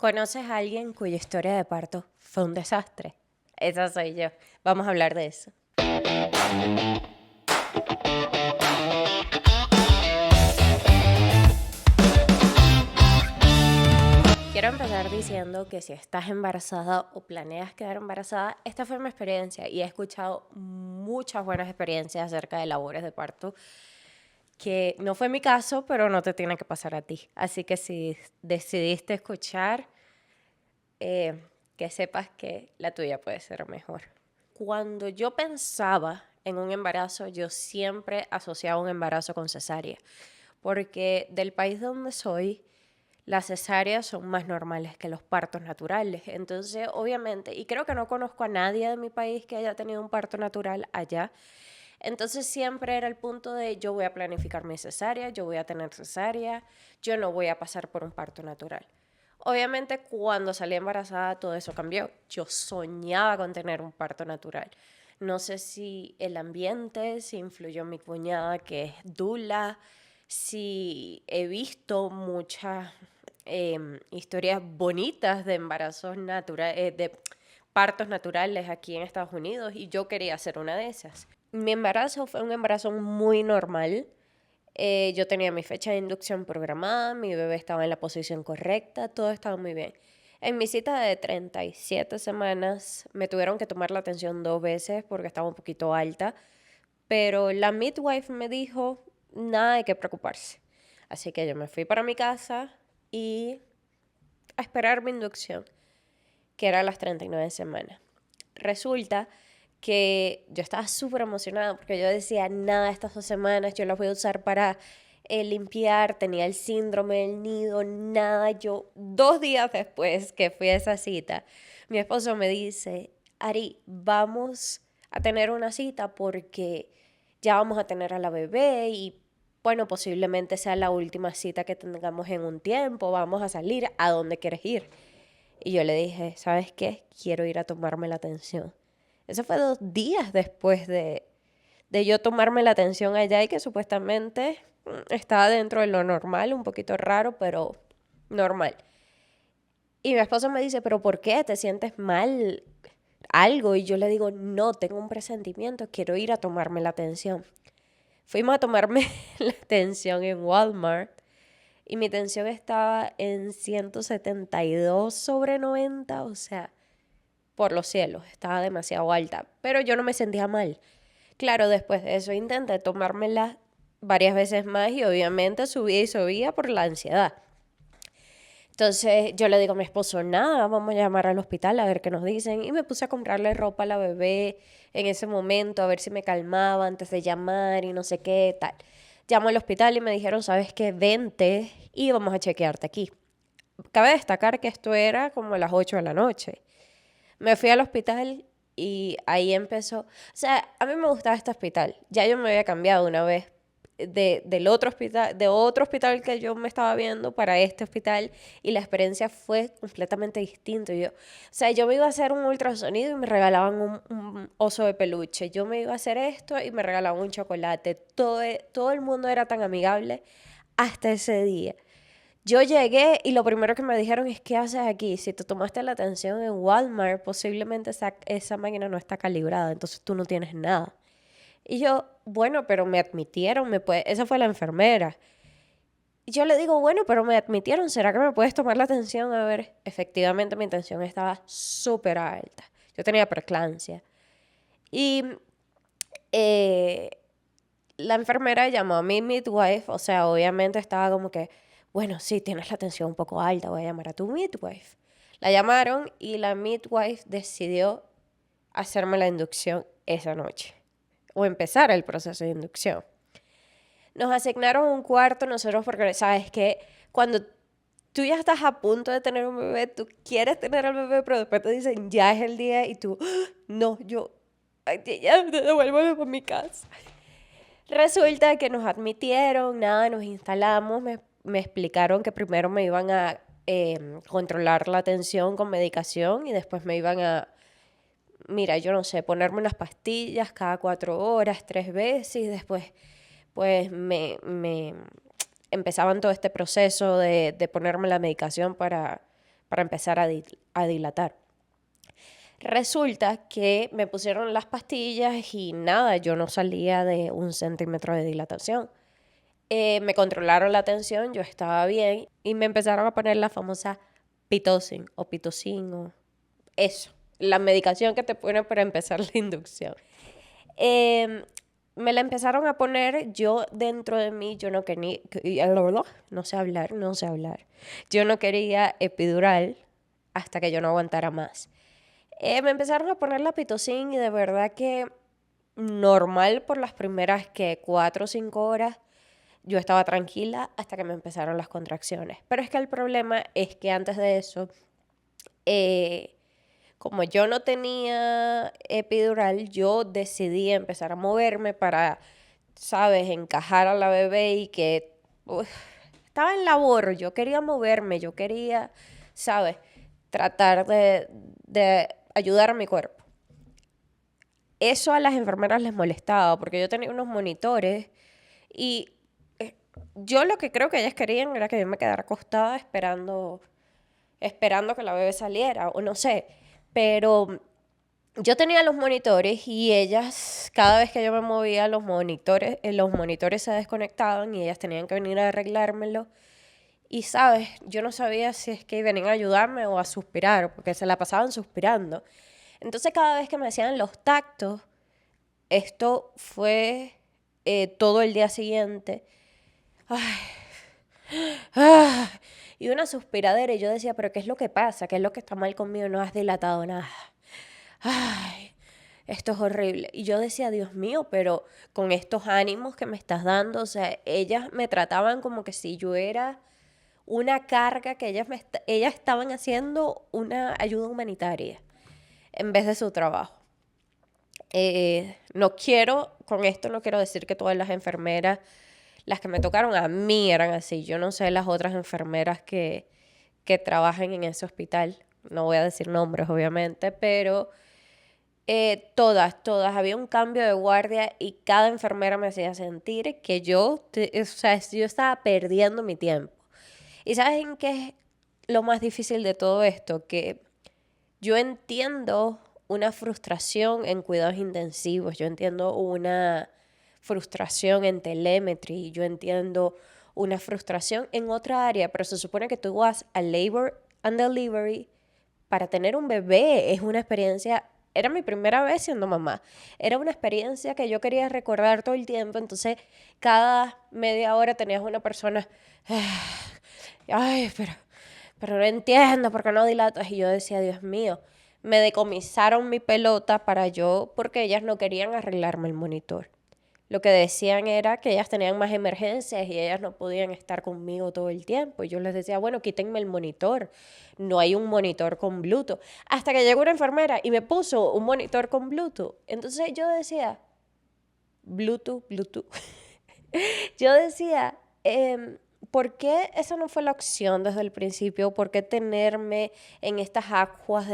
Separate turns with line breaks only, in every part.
¿Conoces a alguien cuya historia de parto fue un desastre? Esa soy yo. Vamos a hablar de eso. Quiero empezar diciendo que si estás embarazada o planeas quedar embarazada, esta fue mi experiencia y he escuchado muchas buenas experiencias acerca de labores de parto, que no fue mi caso, pero no te tiene que pasar a ti. Así que si decidiste escuchar, que sepas que la tuya puede ser mejor. Cuando yo pensaba en un embarazo, yo siempre asociaba un embarazo con cesárea, porque del país donde soy, las cesáreas son más normales que los partos naturales. Entonces, obviamente, y creo que no conozco a nadie de mi país que haya tenido un parto natural allá. Entonces siempre era el punto de yo voy a planificar mi cesárea, yo voy a tener cesárea, yo no voy a pasar por un parto natural. Obviamente cuando salí embarazada todo eso cambió. Yo soñaba con tener un parto natural. No sé si el ambiente, si influyó mi cuñada que es dula, si he visto muchas historias bonitas de embarazos naturales, de partos naturales aquí en Estados Unidos y yo quería ser una de esas. Mi embarazo fue un embarazo muy normal. Yo tenía mi fecha de inducción programada, mi bebé estaba en la posición correcta, todo estaba muy bien. En mi cita de 37 semanas me tuvieron que tomar la atención 2 veces porque estaba un poquito alta, pero la midwife me dijo, nada de qué preocuparse. Así que yo me fui para mi casa y a esperar mi inducción, que era a las 39 semanas. Resulta que yo estaba súper emocionada porque yo decía, nada, estas 2 semanas yo las voy a usar para limpiar, tenía el síndrome del nido, nada. Yo, 2 días después que fui a esa cita, mi esposo me dice, Ari, vamos a tener una cita porque ya vamos a tener a la bebé y bueno, posiblemente sea la última cita que tengamos en un tiempo, vamos a salir, ¿a dónde quieres ir? Y yo le dije, ¿sabes qué? Quiero ir a tomarme la atención. Eso fue 2 días después de yo tomarme la atención allá y que supuestamente estaba dentro de lo normal, un poquito raro, pero normal. Y mi esposo me dice, ¿pero por qué? ¿Te sientes mal? Algo. Y yo le digo, no, tengo un presentimiento, quiero ir a tomarme la atención. Fuimos a tomarme la atención en Walmart y mi tensión estaba en 172/90, o sea, por los cielos, estaba demasiado alta, pero yo no me sentía mal. Claro, después de eso intenté tomármela varias veces más y obviamente subía y subía por la ansiedad. Entonces yo le digo a mi esposo, nada, vamos a llamar al hospital a ver qué nos dicen. Y me puse a comprarle ropa a la bebé en ese momento, a ver si me calmaba antes de llamar y no sé qué, tal. Llamo al hospital y me dijeron, ¿sabes qué? Vente y vamos a chequearte aquí. Cabe destacar que esto era como a las 8 de la noche. Me fui al hospital y ahí empezó. O sea, a mí me gustaba este hospital. Ya yo me había cambiado una vez del otro hospital, de otro hospital que yo me estaba viendo para este hospital y la experiencia fue completamente distinta. O sea, yo me iba a hacer un ultrasonido y me regalaban un oso de peluche. Yo me iba a hacer esto y me regalaban un chocolate. Todo el mundo era tan amigable hasta ese día. Yo llegué y lo primero que me dijeron es, ¿qué haces aquí? Si te tomaste la atención en Walmart, posiblemente esa máquina no está calibrada, entonces tú no tienes nada. Y yo, bueno, pero me admitieron, esa fue la enfermera. Y yo le digo, bueno, pero me admitieron, ¿será que me puedes tomar la atención? A ver, efectivamente mi tensión estaba súper alta. Yo tenía preeclampsia. Y eh, la enfermera llamó a mi midwife, o sea, obviamente estaba como que, bueno, sí, tienes la tensión un poco alta, voy a llamar a tu midwife. La llamaron y la midwife decidió hacerme la inducción esa noche, o empezar el proceso de inducción. Nos asignaron un cuarto nosotros porque, ¿sabes qué? Cuando tú ya estás a punto de tener un bebé, tú quieres tener al bebé, pero después te dicen, ya es el día, y tú, ¡ah! No, ay, ya, devuélveme por mi casa. Resulta que nos admitieron, nada, nos instalamos, me explicaron que primero me iban a controlar la tensión con medicación y después me iban a, mira, yo no sé, ponerme unas pastillas cada 4 horas, 3 veces y después pues me empezaban todo este proceso de ponerme la medicación para para empezar a dilatar. Resulta que me pusieron las pastillas y nada, yo no salía de 1 centímetro de dilatación. Me controlaron la tensión, yo estaba bien y me empezaron a poner la famosa pitocin o pitocin o eso, la medicación que te ponen para empezar la inducción. Me la empezaron a poner, yo dentro de mí, yo no quería, no sé hablar. Yo no quería epidural hasta que yo no aguantara más. Me empezaron a poner la pitocin y de verdad que normal por las primeras 4 o 5 horas. Yo estaba tranquila hasta que me empezaron las contracciones. Pero es que el problema es que antes de eso, como yo no tenía epidural, yo decidí empezar a moverme para, ¿sabes?, encajar a la bebé y que estaba en labor. Yo quería moverme, yo quería, ¿sabes?, tratar de ayudar a mi cuerpo. Eso a las enfermeras les molestaba porque yo tenía unos monitores y yo lo que creo que ellas querían era que yo me quedara acostada esperando que la bebé saliera, o no sé. Pero yo tenía los monitores y ellas, cada vez que yo me movía, los monitores se desconectaban y ellas tenían que venir a arreglármelo. Y, ¿sabes? Yo no sabía si es que venían a ayudarme o a suspirar, porque se la pasaban suspirando. Entonces, cada vez que me hacían los tactos, esto fue todo el día siguiente. Ay, y una suspiradera y yo decía, pero ¿qué es lo que pasa? ¿Qué es lo que está mal conmigo? No has dilatado nada. Ay, esto es horrible. Y yo decía, Dios mío, pero con estos ánimos que me estás dando, o sea, ellas me trataban como que si yo era una carga, que ellas estaban haciendo una ayuda humanitaria en vez de su trabajo. Con esto no quiero decir que todas las enfermeras, las que me tocaron a mí eran así. Yo no sé las otras enfermeras que trabajan en ese hospital. No voy a decir nombres, obviamente, pero todas. Había un cambio de guardia y cada enfermera me hacía sentir que yo estaba perdiendo mi tiempo. ¿Y sabes en qué es lo más difícil de todo esto? Que yo entiendo una frustración en cuidados intensivos, yo entiendo una frustración en telemetry, yo entiendo una frustración en otra área, pero se supone que tú vas a labor and delivery para tener un bebé. Es una experiencia, era mi primera vez siendo mamá, era una experiencia que yo quería recordar todo el tiempo, entonces cada media hora tenías una persona, ay, pero no entiendo por qué no dilatas, y yo decía, Dios mío, me decomisaron mi pelota porque ellas no querían arreglarme el monitor. Lo que decían era que ellas tenían más emergencias y ellas no podían estar conmigo todo el tiempo. Y yo les decía, bueno, quítenme el monitor. No hay un monitor con Bluetooth. Hasta que llegó una enfermera y me puso un monitor con Bluetooth. Entonces yo decía, Bluetooth. Yo decía, ¿por qué esa no fue la opción desde el principio? ¿Por qué tenerme en estas aguas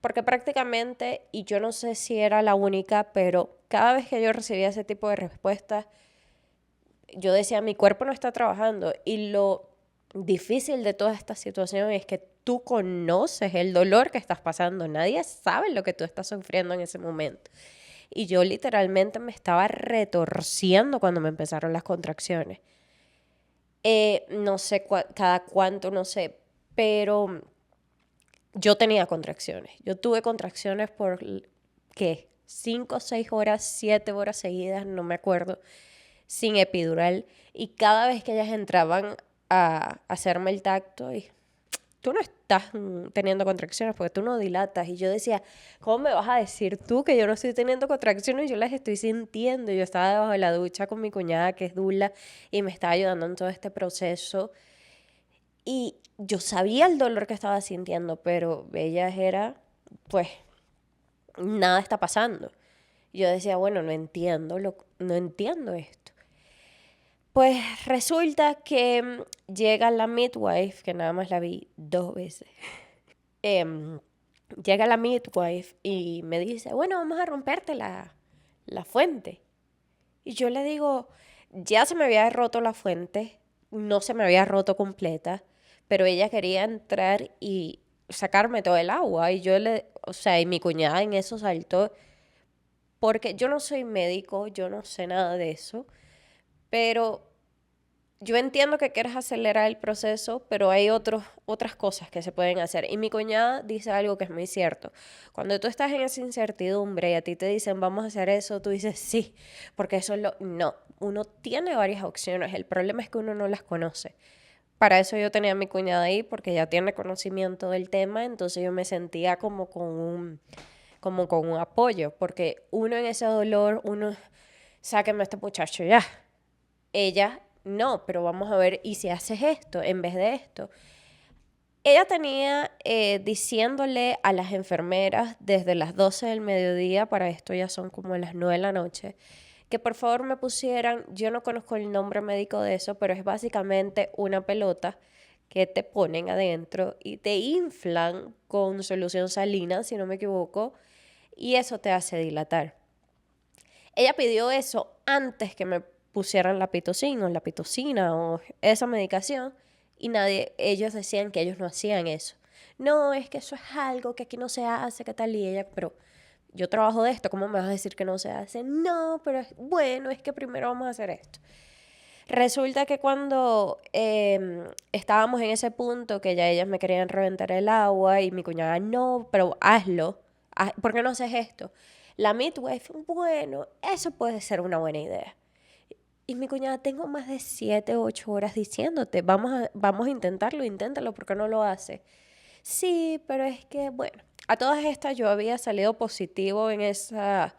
porque prácticamente, y yo no sé si era la única, pero cada vez que yo recibía ese tipo de respuestas, yo decía, mi cuerpo no está trabajando. Y lo difícil de toda esta situación es que tú conoces el dolor que estás pasando. Nadie sabe lo que tú estás sufriendo en ese momento. Y yo literalmente me estaba retorciendo cuando me empezaron las contracciones. No sé cada cuánto, no sé, pero yo tenía contracciones. Yo tuve contracciones por, ¿qué? 5, 6 horas, 7 horas seguidas, no me acuerdo, sin epidural. Y cada vez que ellas entraban a hacerme el tacto, y tú no estás teniendo contracciones porque tú no dilatas. Y yo decía, ¿cómo me vas a decir tú que yo no estoy teniendo contracciones? Yo las estoy sintiendo. Yo estaba debajo de la ducha con mi cuñada, que es Dula, y me estaba ayudando en todo este proceso. Y yo sabía el dolor que estaba sintiendo, pero ellas era, pues, nada está pasando. Yo decía, bueno, no entiendo esto. Pues resulta que llega la midwife, que nada más la vi 2 veces. Llega la midwife y me dice, bueno, vamos a romperte la fuente. Y yo le digo, ya se me había roto la fuente, no se me había roto completa, pero ella quería entrar y sacarme todo el agua. Y o sea, y mi cuñada en eso saltó, porque yo no soy médico, yo no sé nada de eso, pero yo entiendo que quieres acelerar el proceso, pero hay otras cosas que se pueden hacer. Y mi cuñada dice algo que es muy cierto. Cuando tú estás en esa incertidumbre y a ti te dicen, vamos a hacer eso, tú dices, sí, porque eso es lo... No, uno tiene varias opciones. El problema es que uno no las conoce. Para eso yo tenía a mi cuñada ahí, porque ella tiene conocimiento del tema, entonces yo me sentía como con un apoyo, porque uno en ese dolor, uno, sáquenme a este muchacho ya. Ella, no, pero vamos a ver, ¿y si haces esto en vez de esto? Ella tenía diciéndole a las enfermeras desde las 12 del mediodía, para esto ya son como las 9 de la noche, que por favor me pusieran, yo no conozco el nombre médico de eso, pero es básicamente una pelota que te ponen adentro y te inflan con solución salina, si no me equivoco, y eso te hace dilatar. Ella pidió eso antes que me pusieran la pitocina o esa medicación, y ellos decían que ellos no hacían eso. No, es que eso es algo que aquí no se hace, que tal, y ella, pero yo trabajo de esto, ¿cómo me vas a decir que no se hace? No, pero bueno, es que primero vamos a hacer esto. Resulta que cuando estábamos en ese punto que ya ellas me querían reventar el agua y mi cuñada, no, pero hazlo, ¿por qué no haces esto? La midwife, bueno, eso puede ser una buena idea. Y mi cuñada, tengo más de 7, 8 horas diciéndote, vamos a intentarlo, inténtalo, ¿por qué no lo hace? Sí, pero es que, bueno, a todas estas yo había salido positivo en esa...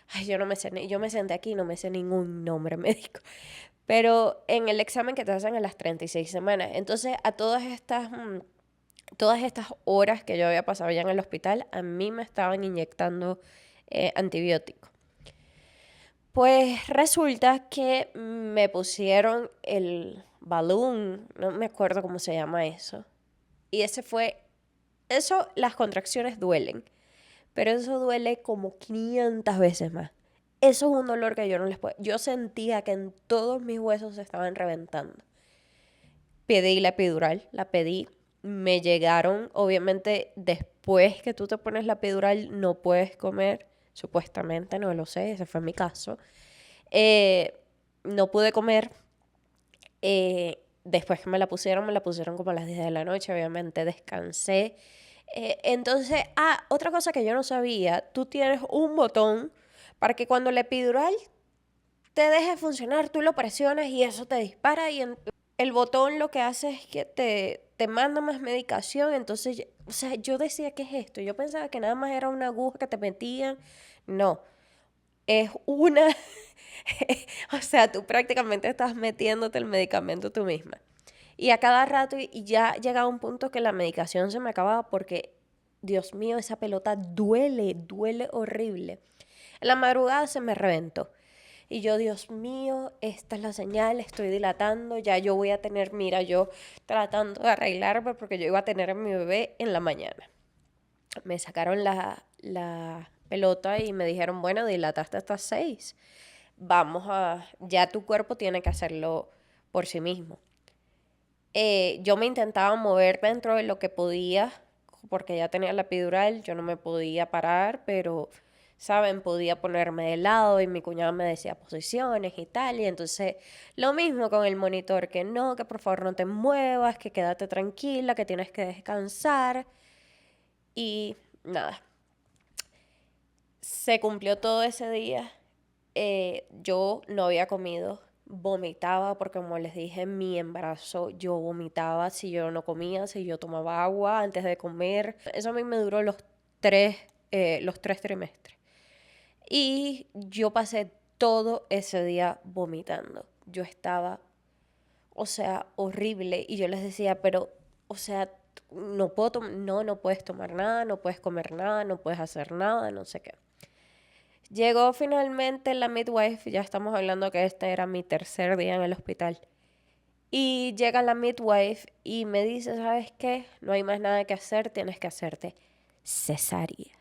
Ay, yo no me sé, yo me senté aquí y no me sé ningún nombre médico. Pero en el examen que te hacen a las 36 semanas. Entonces, a todas estas horas que yo había pasado ya en el hospital, a mí me estaban inyectando antibióticos. Pues resulta que me pusieron el balloon, no me acuerdo cómo se llama eso. Y eso, las contracciones duelen, pero eso duele como 500 veces más. Eso es un dolor que yo no les puedo. Yo sentía que en todos mis huesos se estaban reventando. Pedí la epidural, la pedí, me llegaron, obviamente después que tú te pones la epidural no puedes comer, supuestamente, no lo sé, ese fue mi caso. No pude comer. Después que me la pusieron como a las 10 de la noche, obviamente descansé. Entonces, otra cosa que yo no sabía, tú tienes un botón para que cuando la epidural te deje funcionar, tú lo presionas y eso te dispara y el botón lo que hace es que te manda más medicación. Entonces, o sea, yo decía, ¿qué es esto? Yo pensaba que nada más era una aguja que te metían. No, es una... o sea, tú prácticamente estás metiéndote el medicamento tú misma. Y a cada rato, y ya llegaba un punto que la medicación se me acababa porque, Dios mío, esa pelota duele horrible. En la madrugada se me reventó. Y yo, Dios mío, esta es la señal, estoy dilatando, ya yo voy a tener, mira, yo tratando de arreglarme porque yo iba a tener a mi bebé en la mañana. Me sacaron la pelota y me dijeron, bueno, dilataste hasta 6. Ya tu cuerpo tiene que hacerlo por sí mismo. Yo me intentaba mover dentro de lo que podía, porque ya tenía la epidural, yo no me podía parar, pero, ¿saben? Podía ponerme de lado y mi cuñado me decía posiciones y tal, y entonces lo mismo con el monitor, que no, que por favor no te muevas, que quédate tranquila, que tienes que descansar, y nada. Se cumplió todo ese día. Yo no había comido, vomitaba porque como les dije, en mi embarazo yo vomitaba si yo no comía, si yo tomaba agua antes de comer. Eso a mí me duró los 3 trimestres. Y yo pasé todo ese día vomitando. Yo estaba, o sea, horrible. Y yo les decía, pero, o sea, no puedes tomar nada, no puedes comer nada, no puedes hacer nada, no sé qué. Llegó finalmente la midwife, ya estamos hablando que este era mi tercer día en el hospital. Y llega la midwife y me dice, ¿sabes qué? No hay más nada que hacer, tienes que hacerte cesárea.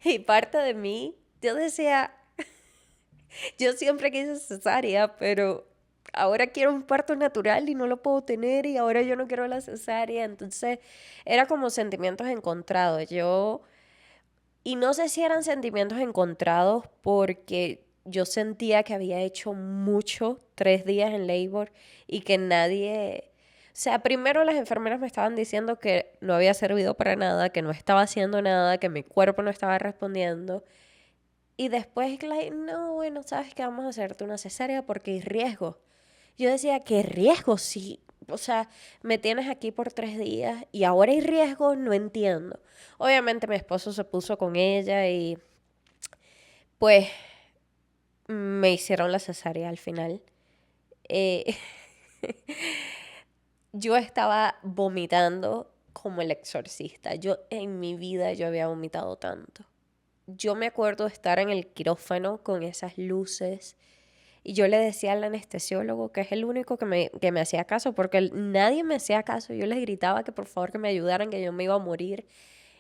Y parte de mí, yo decía, yo siempre quise cesárea, pero ahora quiero un parto natural y no lo puedo tener y ahora yo no quiero la cesárea. Entonces era como sentimientos encontrados. Y no sé si eran sentimientos encontrados porque yo sentía que había hecho mucho 3 días en labor y que nadie... O sea, primero las enfermeras me estaban diciendo que no había servido para nada, que no estaba haciendo nada, que mi cuerpo no estaba respondiendo. Y después, like, no, bueno, sabes que vamos a hacerte una cesárea porque hay riesgo. Yo decía, ¿qué riesgo? Sí, o sea, me tienes aquí por 3 días y ahora hay riesgo, no entiendo. Obviamente mi esposo se puso con ella y pues me hicieron la cesárea al final. Eh, yo estaba vomitando como el exorcista. Yo en mi vida yo había vomitado tanto. Yo me acuerdo de estar en el quirófano con esas luces y yo le decía al anestesiólogo, que es el único que me hacía caso, porque nadie me hacía caso. Yo les gritaba que por favor que me ayudaran, que yo me iba a morir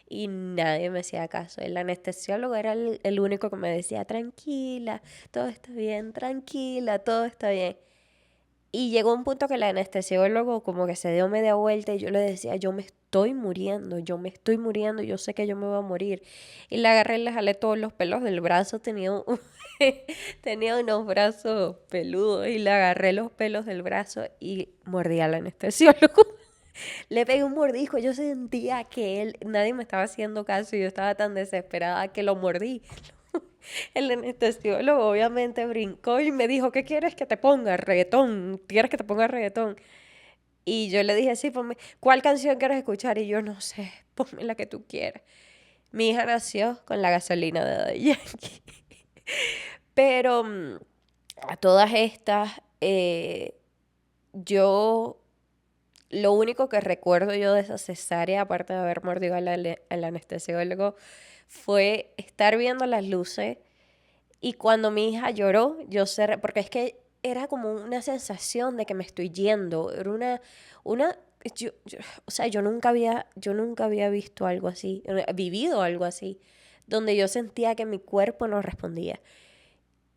y nadie me hacía caso. El anestesiólogo era el único que me decía, tranquila, todo está bien, tranquila, todo está bien. Y llegó un punto que el anestesiólogo como que se dio media vuelta y yo le decía, yo me estoy muriendo, yo me estoy muriendo, yo sé que yo me voy a morir. Y le agarré y le jalé todos los pelos del brazo, tenía unos brazos peludos y le agarré los pelos del brazo y mordí al anestesiólogo. Le pegué un mordisco, yo sentía que nadie me estaba haciendo caso y yo estaba tan desesperada que lo mordí. El anestesiólogo obviamente brincó y me dijo, ¿qué quieres que te ponga? Reggaetón, ¿quieres que te ponga reggaetón? Y yo le dije, sí, ponme, ¿cuál canción quieres escuchar? Y yo, no sé, ponme la que tú quieras. Mi hija nació con la gasolina de Daddy Yankee. Pero a todas estas, yo, lo único que recuerdo yo de esa cesárea, aparte de haber mordido al anestesiólogo, fue estar viendo las luces. Y cuando mi hija lloró, yo cerré, porque es que era como una sensación de que me estoy yendo. Era una, o sea, yo nunca había visto algo así, vivido algo así, donde yo sentía que mi cuerpo no respondía.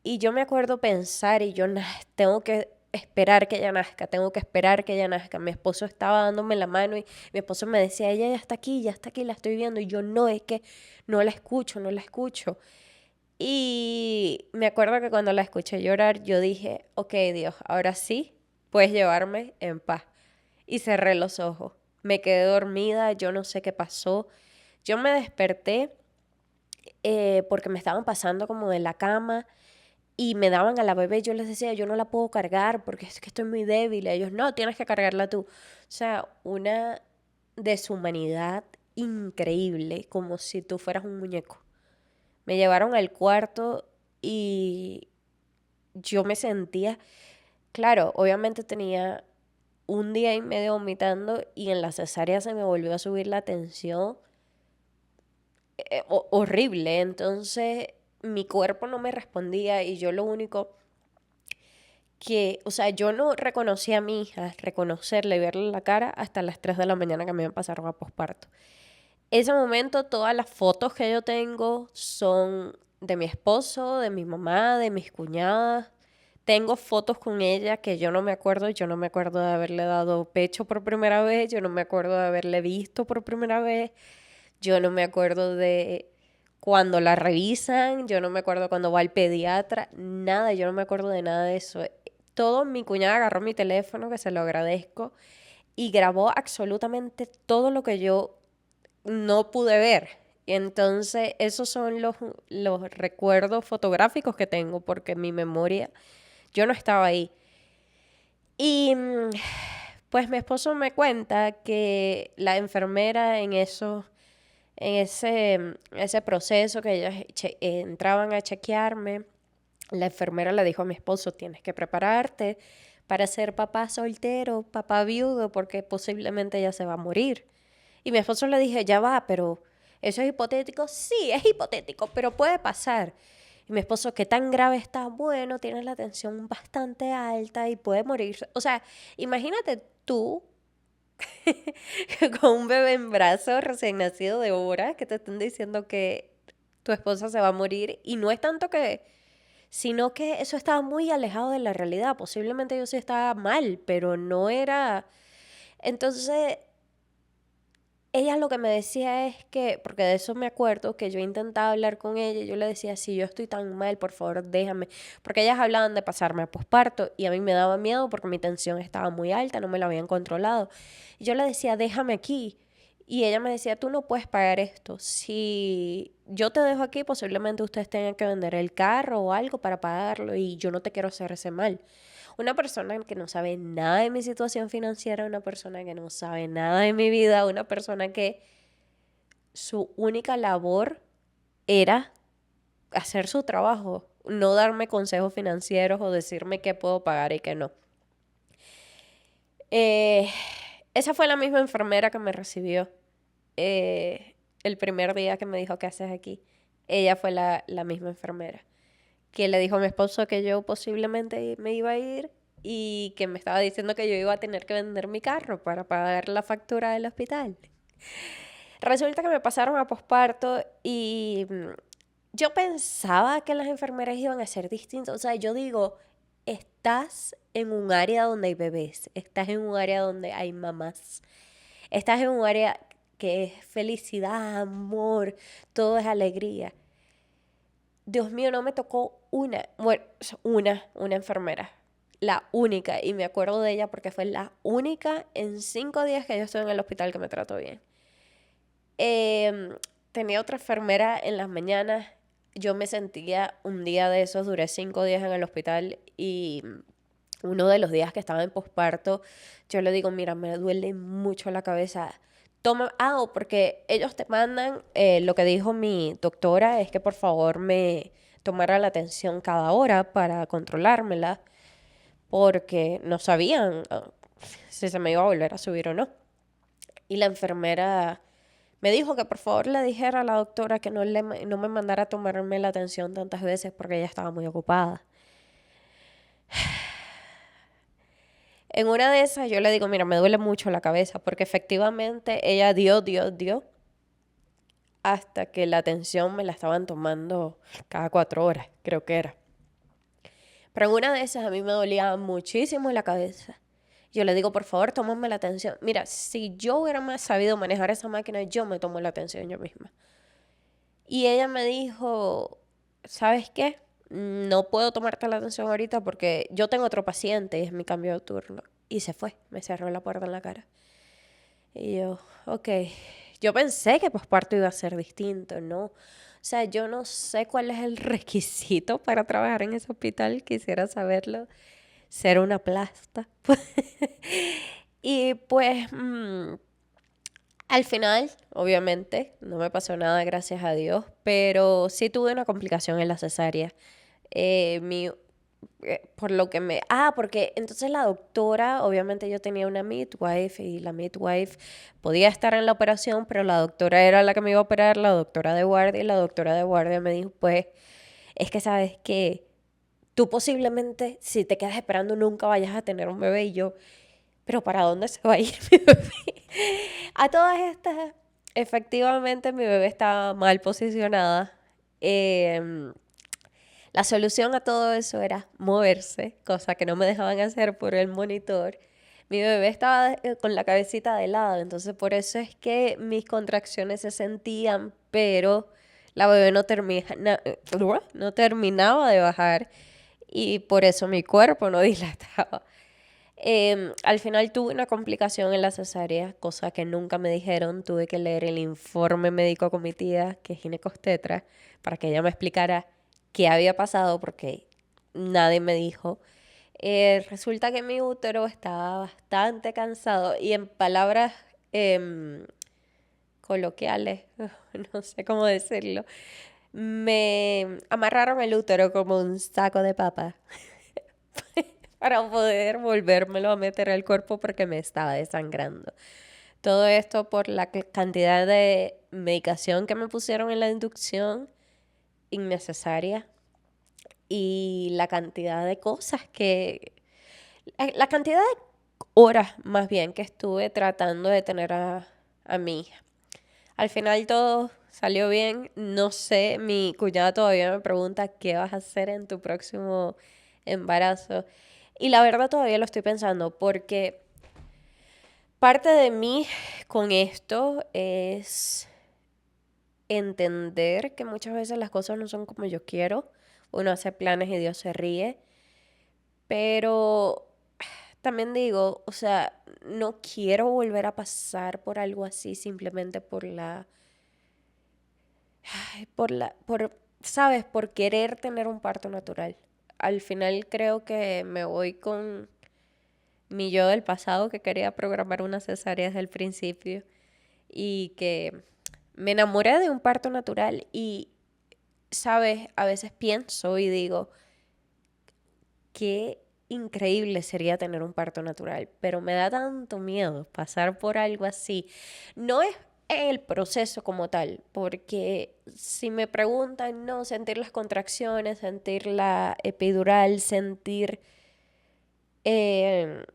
Y yo me acuerdo pensar y yo tengo que esperar que ella nazca, tengo que esperar que ella nazca. Mi esposo estaba dándome la mano y mi esposo me decía, ella ya está aquí, la estoy viendo. Y yo no, es que no la escucho, no la escucho. Y me acuerdo que cuando la escuché llorar, yo dije, ok, Dios, ahora sí, puedes llevarme en paz. Y cerré los ojos. Me quedé dormida, yo no sé qué pasó. Yo me desperté porque me estaban pasando como de la cama y me daban a la bebé. Yo les decía, yo no la puedo cargar porque es que estoy muy débil. Y ellos, no, tienes que cargarla tú. O sea, una deshumanidad increíble, como si tú fueras un muñeco. Me llevaron al cuarto y yo me sentía, claro, obviamente tenía un día y medio vomitando y en la cesárea se me volvió a subir la tensión horrible. Entonces mi cuerpo no me respondía y yo lo único que, o sea, yo no reconocí a mi hija, reconocerla y verle la cara hasta las 3 de la mañana que me iban a pasar a posparto. Ese momento, todas las fotos que yo tengo son de mi esposo, de mi mamá, de mis cuñadas. Tengo fotos con ella que yo no me acuerdo de haberle dado pecho por primera vez, yo no me acuerdo de haberle visto por primera vez, yo no me acuerdo de cuando la revisan, yo no me acuerdo cuando va al pediatra, nada, yo no me acuerdo de nada de eso. Todo mi cuñada agarró mi teléfono, que se lo agradezco, y grabó absolutamente todo lo que yo no pude ver. Y entonces esos son los recuerdos fotográficos que tengo, porque mi memoria, yo no estaba ahí. Y pues mi esposo me cuenta que la enfermera en ese proceso que ellas entraban a chequearme, la enfermera le dijo a mi esposo, tienes que prepararte para ser papá soltero, papá viudo, porque posiblemente ella se va a morir. Y mi esposo le dije, ya va, pero ¿eso es hipotético? Sí, es hipotético, pero puede pasar. Y mi esposo, ¿qué tan grave está? Bueno, tiene la tensión bastante alta y puede morir. O sea, imagínate tú con un bebé en brazos recién nacido de horas que te están diciendo que tu esposa se va a morir y no es tanto que sino que eso estaba muy alejado de la realidad. Posiblemente yo sí estaba mal, pero no era... Entonces, ella lo que me decía es que, porque de eso me acuerdo, que yo intentaba hablar con ella y yo le decía, si yo estoy tan mal, por favor, déjame. Porque ellas hablaban de pasarme a posparto y a mí me daba miedo porque mi tensión estaba muy alta, no me la habían controlado. Y yo le decía, déjame aquí. Y ella me decía, tú no puedes pagar esto. Si yo te dejo aquí, posiblemente ustedes tengan que vender el carro o algo para pagarlo y yo no te quiero hacer ese mal. Una persona que no sabe nada de mi situación financiera, una persona que no sabe nada de mi vida, una persona que su única labor era hacer su trabajo, no darme consejos financieros o decirme qué puedo pagar y qué no. Eh, Esa fue la misma enfermera que me recibió el primer día que me dijo, ¿qué haces aquí? Ella fue la misma enfermera que le dijo a mi esposo que yo posiblemente me iba a ir y que me estaba diciendo que yo iba a tener que vender mi carro para pagar la factura del hospital. Resulta que me pasaron a posparto y yo pensaba que las enfermeras iban a ser distintas. O sea, yo digo, estás en un área donde hay bebés, estás en un área donde hay mamás, estás en un área que es felicidad, amor, todo es alegría. Dios mío, no me tocó una enfermera. La única. Y me acuerdo de ella porque fue la única en 5 días que yo estuve en el hospital que me trató bien. Eh, Tenía otra enfermera en las mañanas. Yo me sentía un día de esos, duré 5 días en el hospital y uno de los días que estaba en posparto, yo le digo, mira, me duele mucho la cabeza. Toma, porque ellos te mandan, lo que dijo mi doctora es que por favor me tomara la tensión cada hora para controlármela, porque no sabían si se me iba a volver a subir o no. Y la enfermera me dijo que por favor le dijera a la doctora que no me mandara a tomarme la atención tantas veces porque ella estaba muy ocupada. En una de esas yo le digo, mira, me duele mucho la cabeza porque efectivamente ella dio, hasta que la atención me la estaban tomando cada 4 horas, creo que era. Pero en una de esas a mí me dolía muchísimo la cabeza. Yo le digo, por favor, tómame la atención. Mira, si yo hubiera más sabido manejar esa máquina, yo me tomo la atención yo misma. Y ella me dijo, ¿sabes qué? No puedo tomarte la atención ahorita porque yo tengo otro paciente y es mi cambio de turno. Y se fue, me cerró la puerta en la cara. Y yo, ok. Yo pensé que posparto iba a ser distinto, ¿no? O sea, yo no sé cuál es el requisito para trabajar en ese hospital, quisiera saberlo. Ser una plasta. Y pues al final, obviamente, no me pasó nada, gracias a Dios, pero sí tuve una complicación en la cesárea. Eh, mi, por lo que me... porque entonces la doctora, obviamente yo tenía una midwife y la midwife podía estar en la operación, pero la doctora era la que me iba a operar, la doctora de guardia, y la doctora de guardia me dijo, pues, es que sabes que tú posiblemente, si te quedas esperando, nunca vayas a tener un bebé. Y yo, pero ¿para dónde se va a ir mi bebé? A todas estas, efectivamente mi bebé estaba mal posicionada. Em, la solución a todo eso era moverse, cosa que no me dejaban hacer por el monitor. Mi bebé estaba con la cabecita de lado, entonces por eso es que mis contracciones se sentían, pero la bebé no terminaba de bajar y por eso mi cuerpo no dilataba. Al final tuve una complicación en la cesárea, cosa que nunca me dijeron. Tuve que leer el informe médico con mi tía, que es ginecostetra, para que ella me explicara qué había pasado, porque nadie me dijo. Resulta que mi útero estaba bastante cansado y en palabras em, coloquiales, no sé cómo decirlo, me amarraron el útero como un saco de papa para poder volvérmelo a meter al cuerpo porque me estaba desangrando. Todo esto por la cantidad de medicación que me pusieron en la inducción, innecesaria, y la cantidad de cosas la cantidad de horas más bien que estuve tratando de tener a mi hija. Al final todo salió bien. No sé, mi cuñada todavía me pregunta qué vas a hacer en tu próximo embarazo. Y la verdad todavía lo estoy pensando porque parte de mí con esto es entender que muchas veces las cosas no son como yo quiero. Uno hace planes y Dios se ríe. Pero también digo, o sea, no quiero volver a pasar por algo así simplemente ¿sabes? Por querer tener un parto natural. Al final creo que me voy con mi yo del pasado que quería programar una cesárea desde el principio y que me enamoré de un parto natural y, ¿sabes? A veces pienso y digo, qué increíble sería tener un parto natural, pero me da tanto miedo pasar por algo así. No es el proceso como tal, porque si me preguntan, no, sentir las contracciones, sentir la epidural, sentir eh,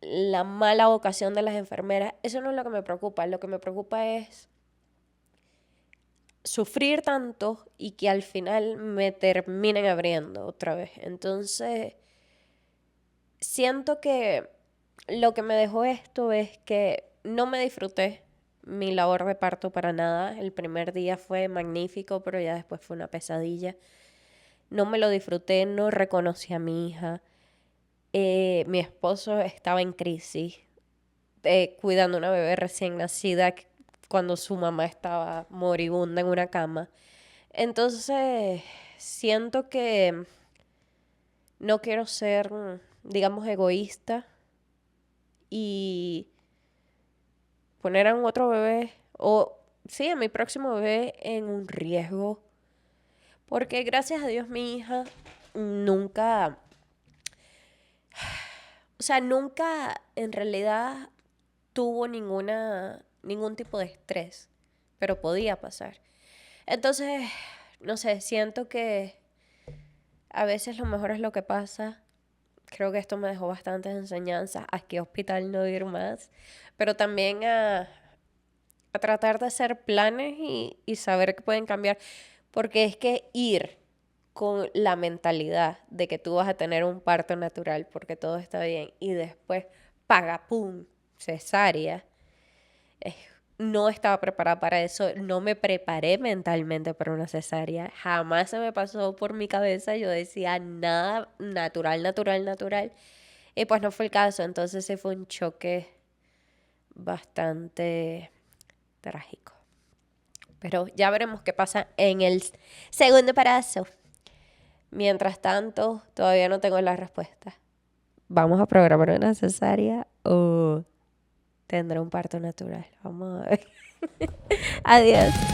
la mala vocación de las enfermeras, eso no es lo que me preocupa. Lo que me preocupa es sufrir tanto y que al final me terminen abriendo otra vez. Entonces, siento que lo que me dejó esto es que no me disfruté mi labor de parto para nada. El primer día fue magnífico, pero ya después fue una pesadilla. No me lo disfruté, no reconocí a mi hija. Mi esposo estaba en crisis, cuidando a una bebé recién nacida cuando su mamá estaba moribunda en una cama. Entonces, siento que no quiero ser, digamos, egoísta y poner a un otro bebé o, sí, a mi próximo bebé en un riesgo. Porque gracias a Dios mi hija nunca, o sea, nunca en realidad tuvo ningún tipo de estrés, pero podía pasar. Entonces, no sé, siento que a veces lo mejor es lo que pasa. Creo que esto me dejó bastantes enseñanzas. A qué hospital no ir más. Pero también a tratar de hacer planes y saber que pueden cambiar. Porque es que ir con la mentalidad de que tú vas a tener un parto natural porque todo está bien y después paga, pum, cesárea. eh, No estaba preparada para eso, no me preparé mentalmente para una cesárea, jamás se me pasó por mi cabeza, yo decía nada natural, natural, natural, y pues no fue el caso, entonces sí fue un choque bastante trágico. Pero ya veremos qué pasa en el segundo embarazo. Mientras tanto, todavía no tengo la respuesta. ¿Vamos a programar una cesárea o tendré un parto natural? Vamos a ver. Adiós.